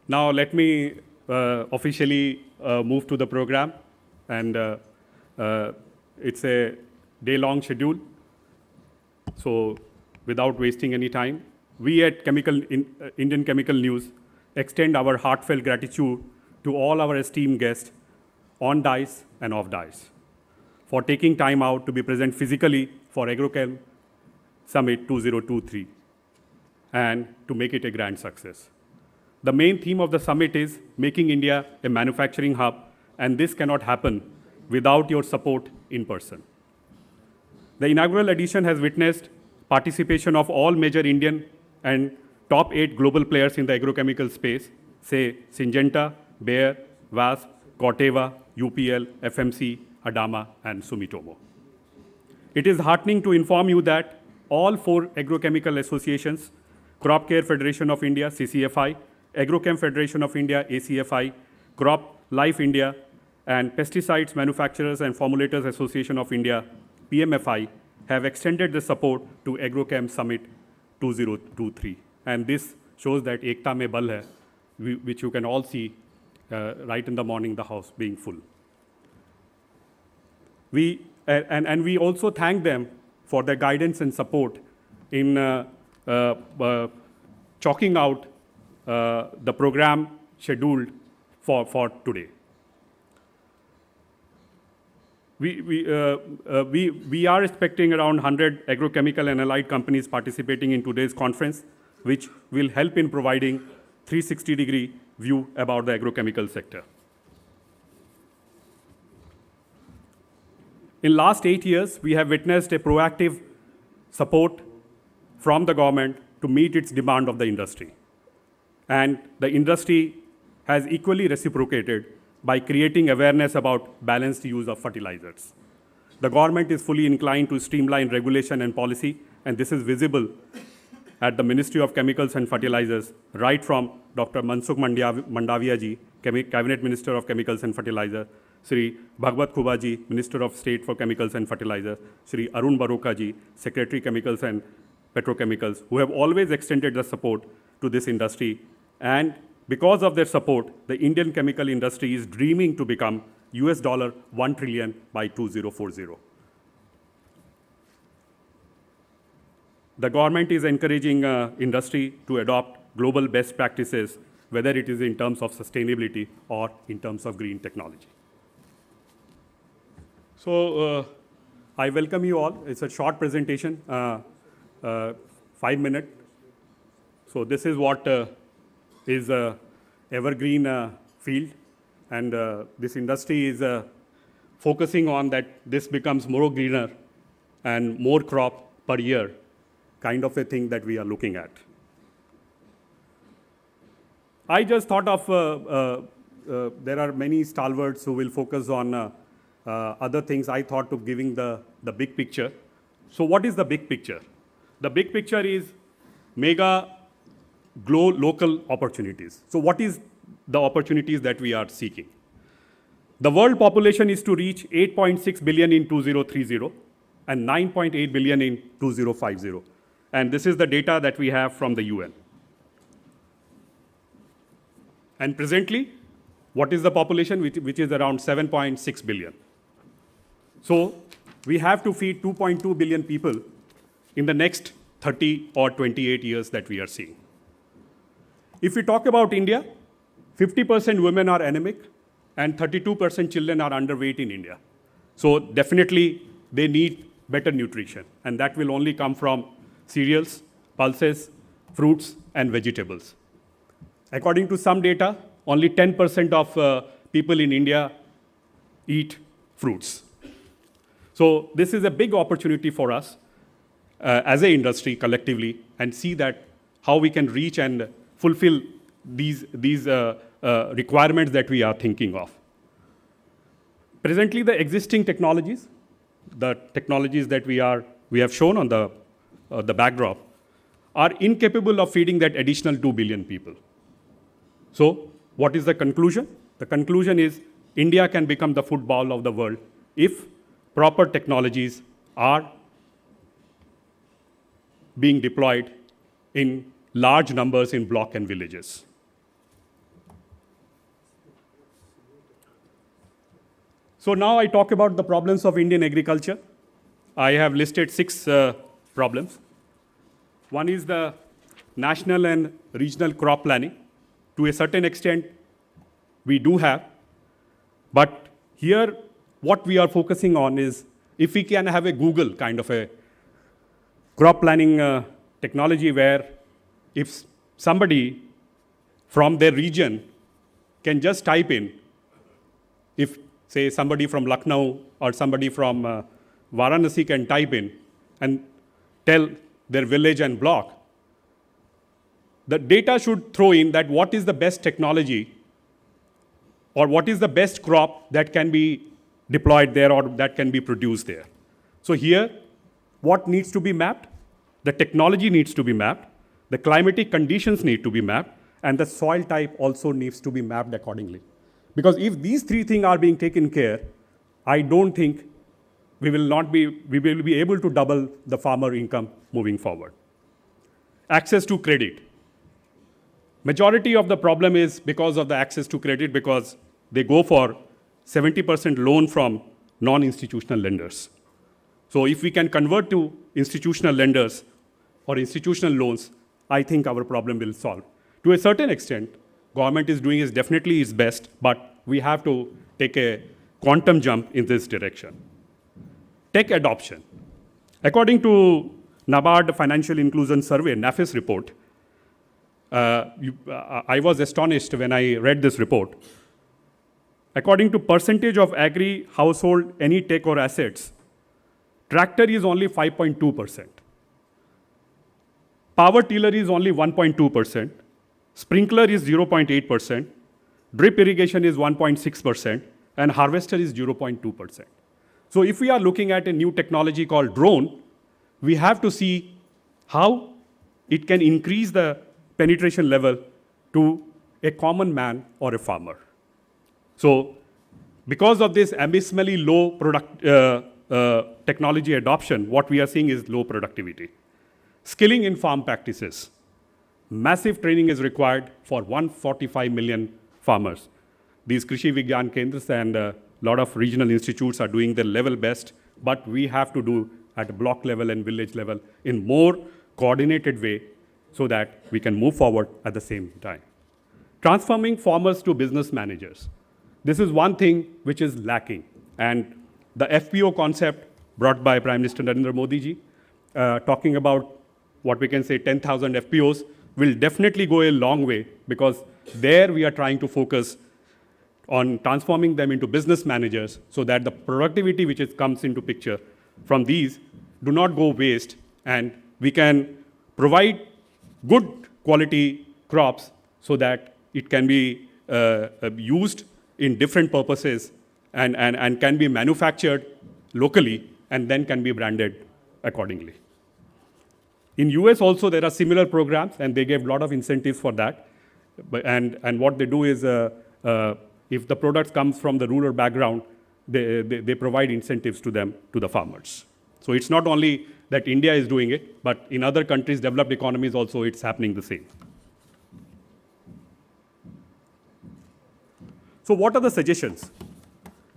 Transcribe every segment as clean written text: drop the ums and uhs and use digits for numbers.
Now let me officially move to the program. And it's a day-long schedule. So without wasting any time, we at Indian Chemical News extend our heartfelt gratitude to all our esteemed guests on dais and off dais for taking time out to be present physically for AgroChem Summit 2023 and to make it a grand success. The main theme of the summit is making India a manufacturing hub, and this cannot happen without your support in person. The inaugural edition has witnessed participation of all major Indian and top 8 global players in the agrochemical space, say Syngenta, Bayer, Wasp, Corteva, UPL, FMC, Adama, and Sumitomo. It is heartening to inform you that all 4 agrochemical associations, Crop Care Federation of India, CCFI, AgroChem Federation of India, ACFI, Crop Life India, and Pesticides Manufacturers and Formulators Association of India, PMFI, have extended the support to AgroChem Summit 2023. And this shows that Ekta Mein Bal hai, which you can all see right in the morning, the house being full. We also thank them for their guidance and support in chalking out the program scheduled for today. We are expecting around 100 agrochemical and allied companies participating in today's conference, which will help in providing 360-degree view about the agrochemical sector. In last 8 years, we have witnessed a proactive support from the government to meet its demand of the industry. And the industry has equally reciprocated by creating awareness about balanced use of fertilizers. The government is fully inclined to streamline regulation and policy, and this is visible at the Ministry of Chemicals and Fertilizers, right from Dr. Mansukh Mandavia ji, Cabinet Minister of Chemicals and Fertilizer, Sri Bhagwat Khubha ji, Minister of State for Chemicals and Fertilizer, Sri Arun Baroka ji, Secretary Chemicals and Petrochemicals, who have always extended the support to this industry. And because of their support, the Indian chemical industry is dreaming to become $1 trillion by 2040. The government is encouraging industry to adopt global best practices, whether it is in terms of sustainability or in terms of green technology. So I welcome you all. It's a short presentation, 5 minutes. So this is what is evergreen field, and this industry is focusing on that this becomes more greener and more crop per year, kind of a thing that we are looking at. I just thought of, there are many stalwarts who will focus on other things. I thought of giving the big picture. So what is the big picture? The big picture is mega local opportunities. So what is the opportunities that we are seeking? The world population is to reach 8.6 billion in 2030 and 9.8 billion in 2050. And this is the data that we have from the UN. And presently, what is the population, which is around 7.6 billion. So we have to feed 2.2 billion people in the next 30 or 28 years that we are seeing. If we talk about India, 50% women are anemic and 32% children are underweight in India. So definitely they need better nutrition, and that will only come from cereals, pulses, fruits, and vegetables. According to some data, only 10% of people in India eat fruits. So this is a big opportunity for us as an industry collectively, and see that how we can reach and fulfill these requirements that we are thinking of. Presently, the existing technologies, the technologies that we have shown on the backdrop, are incapable of feeding that additional 2 billion people. So what is the conclusion? The conclusion is India can become the food bowl of the world if proper technologies are being deployed in large numbers in block and villages. So now I talk about the problems of Indian agriculture. I have listed 6 problems. One is the national and regional crop planning. To a certain extent, we do have. But here, what we are focusing on is if we can have a Google kind of a crop planning technology where if somebody from their region can just type in, if say somebody from Lucknow or somebody from Varanasi can type in and tell their village and block, the data should throw in that what is the best technology or what is the best crop that can be deployed there or that can be produced there. So here, what needs to be mapped? The technology needs to be mapped, the climatic conditions need to be mapped, and the soil type also needs to be mapped accordingly. Because if these 3 things are being taken care, I don't think we will be able to double the farmer income moving forward. Access to credit. Majority of the problem is because of the access to credit, because they go for 70% loan from non-institutional lenders. So if we can convert to institutional lenders or institutional loans, I think our problem will solve. To a certain extent, government is doing definitely its best, but we have to take a quantum jump in this direction. Tech adoption. According to NABARD Financial Inclusion Survey, NAFIS report, I was astonished when I read this report. According to percentage of agri household, any tech or assets, tractor is only 5.2%. Power tiller is only 1.2%. Sprinkler is 0.8%. Drip irrigation is 1.6%. And harvester is 0.2%. So if we are looking at a new technology called drone, we have to see how it can increase the penetration level to a common man or a farmer. So because of this abysmally low technology adoption, what we are seeing is low productivity. Skilling in farm practices. Massive training is required for 145 million farmers. These Krishi Vigyan Kendras and a lot of regional institutes are doing their level best, but we have to do at block level and village level in more coordinated way so that we can move forward at the same time. Transforming farmers to business managers. This is one thing which is lacking. And the FPO concept brought by Prime Minister Narendra Modi ji, talking about what we can say 10,000 FPOs, will definitely go a long way, because there we are trying to focus on transforming them into business managers so that the productivity which comes into picture from these do not go waste, and we can provide good quality crops so that it can be used in different purposes and can be manufactured locally and then can be branded accordingly. In US also there are similar programs, and they gave a lot of incentives for that. And what they do is, if the products comes from the rural background, they provide incentives to them, to the farmers. So it's not only that India is doing it, but in other countries, developed economies also, it's happening the same. So what are the suggestions?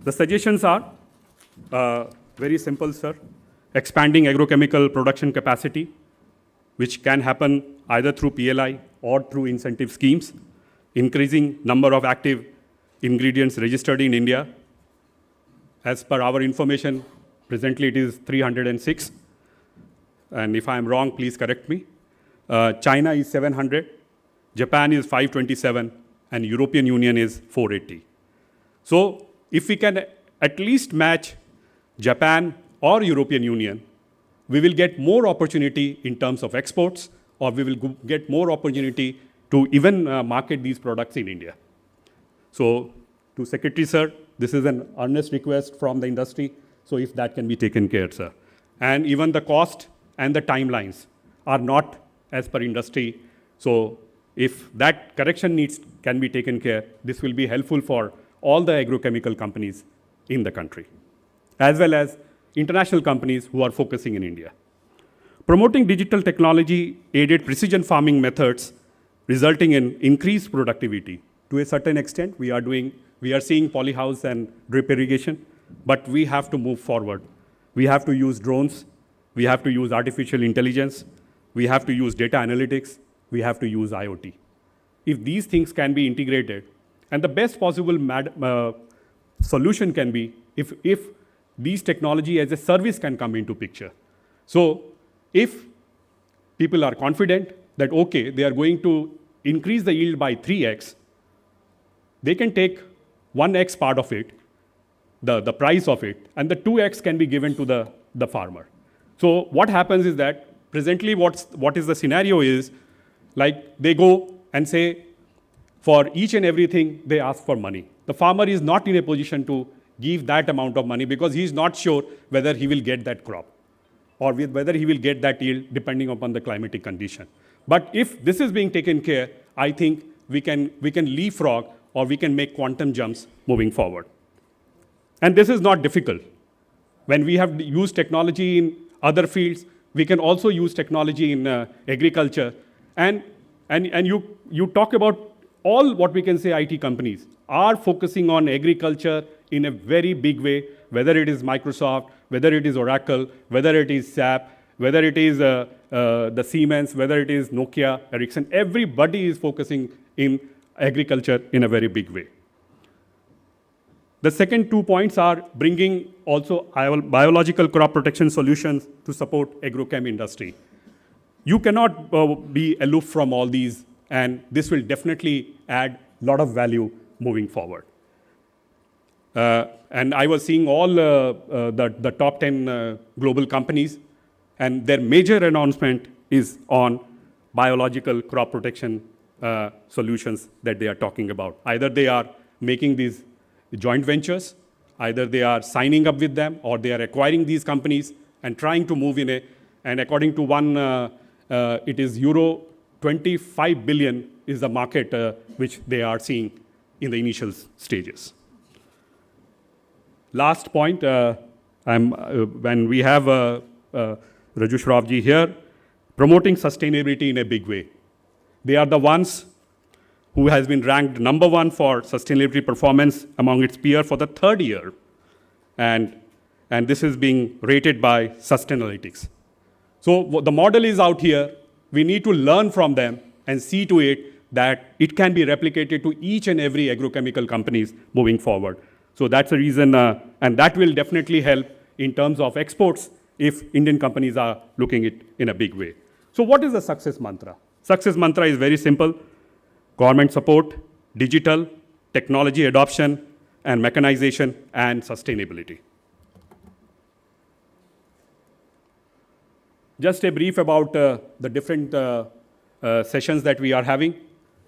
The suggestions are very simple, sir. Expanding agrochemical production capacity, which can happen either through PLI or through incentive schemes. Increasing number of active ingredients registered in India. As per our information, presently it is 306. And if I'm wrong, please correct me. China is 700, Japan is 527, and European Union is 480. So if we can at least match Japan or European Union, we will get more opportunity in terms of exports, or we will get more opportunity to even market these products in India. So to Secretary, sir, this is an earnest request from the industry, so if that can be taken care, sir. And even the cost and the timelines are not as per industry. So if that correction can be taken care, this will be helpful for all the agrochemical companies in the country, as well as international companies who are focusing in India. Promoting digital technology-aided precision farming methods resulting in increased productivity. To a certain extent, we are seeing polyhouse and drip irrigation. but we have to move forward. We have to use drones. We have to use artificial intelligence. We have to use data analytics. We have to use IoT. If these things can be integrated, and the best possible solution can be if these technology as a service can come into picture. So if people are confident that, okay, they are going to increase the yield by 3x, they can take 1x part of it, the price of it, and the 2x can be given to the farmer. So what happens is that presently what is the scenario is, like they go and say, for each and everything, they ask for money. The farmer is not in a position to give that amount of money because he is not sure whether he will get that crop or whether he will get that yield depending upon the climatic condition. But if this is being taken care, I think we can leapfrog or we can make quantum jumps moving forward. And this is not difficult. When we have used technology in other fields, we can also use technology in agriculture. And you talk about all what we can say IT companies are focusing on agriculture in a very big way, whether it is Microsoft, whether it is Oracle, whether it is SAP, whether it is the Siemens, whether it is Nokia, Ericsson, everybody is focusing in agriculture in a very big way. The second 2 points are bringing also biological crop protection solutions to support AgroChem industry. You cannot be aloof from all these, and this will definitely add a lot of value moving forward. And I was seeing all the top 10 global companies, and their major announcement is on biological crop protection solutions that they are talking about. Either they are making these joint ventures, either they are signing up with them, or they are acquiring these companies and trying to move in a, and according to one, it is euro 25 billion is the market which they are seeing in the initial stages. Last point, when we have Raju Shravji here, promoting sustainability in a big way. They are the ones who has been ranked #1 for sustainability performance among its peers for the 3rd year. And this is being rated by Sustainalytics. So the model is out here. We need to learn from them and see to it that it can be replicated to each and every agrochemical companies moving forward. So that's the reason, and that will definitely help in terms of exports if Indian companies are looking at it in a big way. So what is the success mantra? Success mantra is very simple: government support, digital, technology adoption, and mechanization, and sustainability. Just a brief about the different sessions that we are having.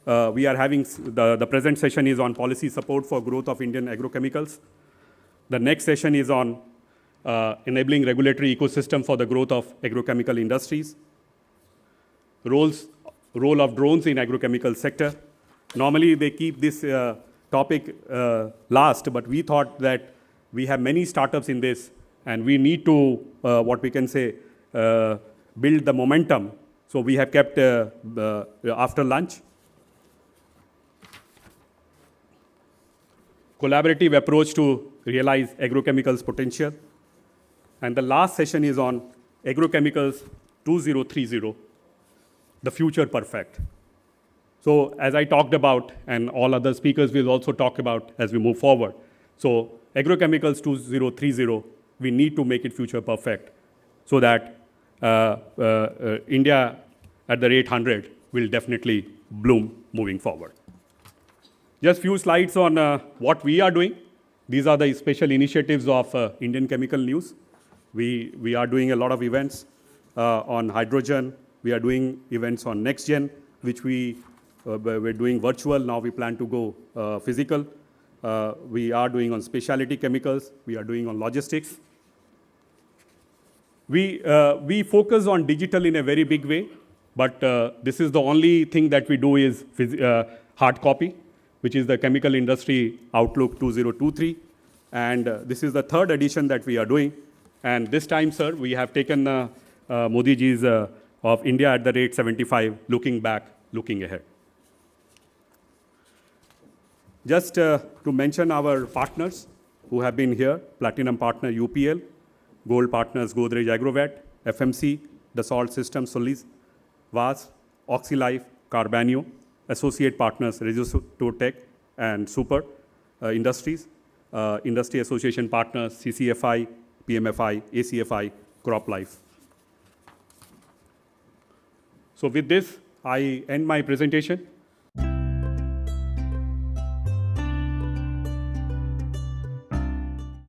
We are having, the present session is on policy support for growth of Indian agrochemicals. The next session is on enabling regulatory ecosystem for the growth of agrochemical industries. Role of drones in agrochemical sector. Normally they keep this topic last, but we thought that we have many startups in this, and we need to, what we can say, build the momentum. So we have kept after lunch. Collaborative approach to realize agrochemicals potential. And the last session is on agrochemicals 2030, the future perfect. So as I talked about, and all other speakers will also talk about as we move forward. So agrochemicals 2030, we need to make it future perfect so that India at the rate 100 will definitely bloom moving forward. Just few slides on what we are doing. These are the special initiatives of Indian Chemical News. We are doing a lot of events on hydrogen. We are doing events on next gen, which we're doing virtual. Now we plan to go physical. We are doing on specialty chemicals. We are doing on logistics. We focus on digital in a very big way, but this is the only thing that we do is hard copy, which is the Chemical Industry Outlook 2023. And this is the 3rd edition that we are doing. And this time, sir, we have taken Modi ji's of India at the rate 75, looking back, looking ahead. Just to mention our partners who have been here: Platinum partner UPL, Gold partners Godrej Agrovet, FMC, Dassault Systems Solis, VAS, OxyLife, Carbanio, associate partners Resistotech and Super Industries, industry association partners CCFI, PMFI, ACFI, CropLife. So with this, I end my presentation.